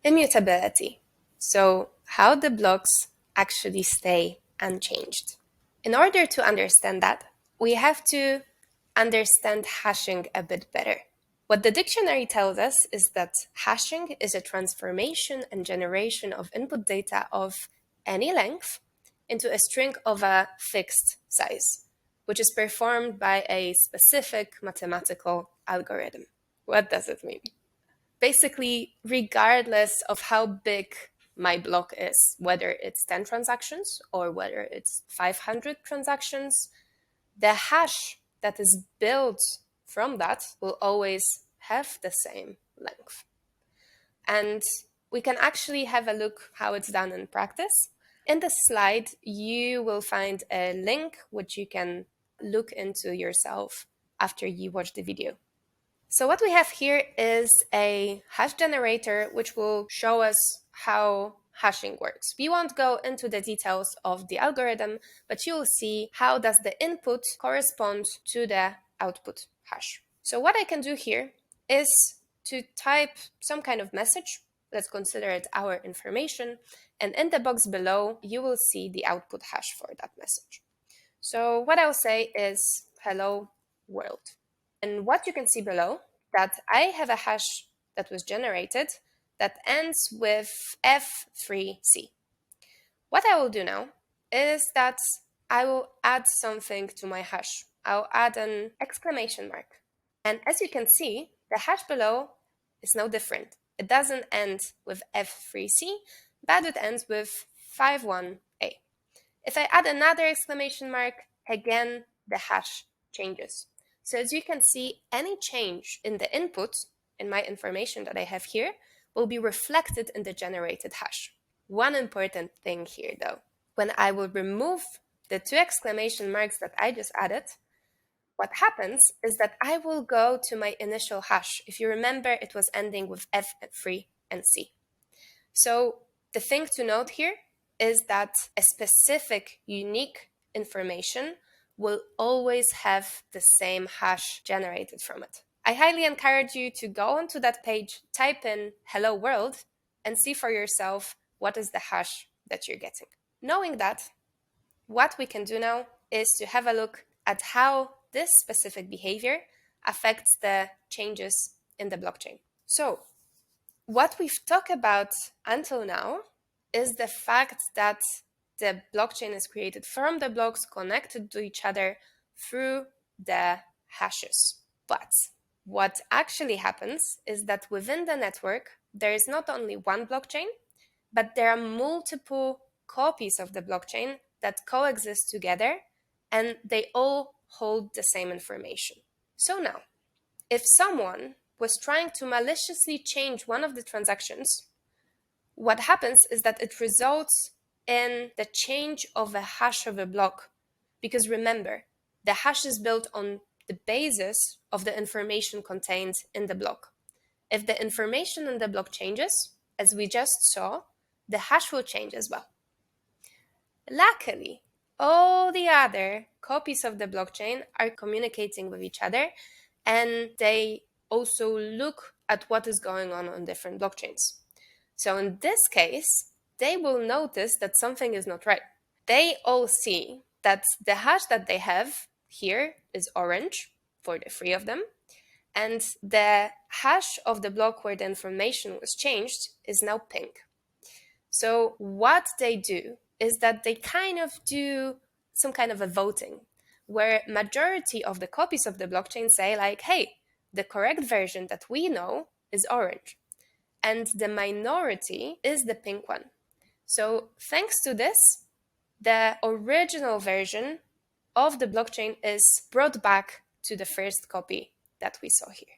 Immutability. So how the blocks actually stay unchanged. In order to understand that, we have to understand hashing a bit better. What the dictionary tells us is that hashing is a transformation and generation of input data of any length into a string of a fixed size, which is performed by a specific mathematical algorithm. What does it mean? Basically, regardless of how big my block is, whether it's 10 transactions or whether it's 500 transactions, the hash that is built from that will always have the same length. And we can actually have a look how it's done in practice. In the slide, you will find a link which you can look into yourself after you watch the video. So what we have here is a hash generator, which will show us how hashing works. We won't go into the details of the algorithm, but you'll see how does the input correspond to the output hash. So what I can do here is to type some kind of message. Let's consider it our information. And in the box below, you will see the output hash for that message. So what I'll say is hello world. And what you can see below, that I have a hash that was generated that ends with F3C. What I will do now is that I will add something to my hash. I'll add an exclamation mark. And as you can see, the hash below is no different. It doesn't end with F3C, but it ends with 51A. If I add another exclamation mark, again, the hash changes. So as you can see, any change in the input in my information that I have here will be reflected in the generated hash. One important thing here though, when I will remove the two exclamation marks that I just added, what happens is that I will go to my initial hash. If you remember, it was ending with F3 and C. So the thing to note here is that a specific unique information will always have the same hash generated from it. I highly encourage you to go onto that page, type in hello world, and see for yourself what is the hash that you're getting. Knowing that, what we can do now is to have a look at how this specific behavior affects the changes in the blockchain. So what we've talked about until now is the fact that the blockchain is created from the blocks connected to each other through the hashes. But what actually happens is that within the network, there is not only one blockchain, but there are multiple copies of the blockchain that coexist together, and they all hold the same information. So now, if someone was trying to maliciously change one of the transactions, what happens is that it results in the change of a hash of a block. Because remember, the hash is built on the basis of the information contained in the block. If the information in the block changes, as we just saw, the hash will change as well. Luckily, all the other copies of the blockchain are communicating with each other, and they also look at what is going on different blockchains. So in this case, they will notice that something is not right. They all see that the hash that they have here is orange for the three of them, and the hash of the block where the information was changed is now pink. So what they do is that they kind of do some kind of a voting, where majority of the copies of the blockchain say like, hey, the correct version that we know is orange, and the minority is the pink one. So thanks to this, the original version of the blockchain is brought back to the first copy that we saw here.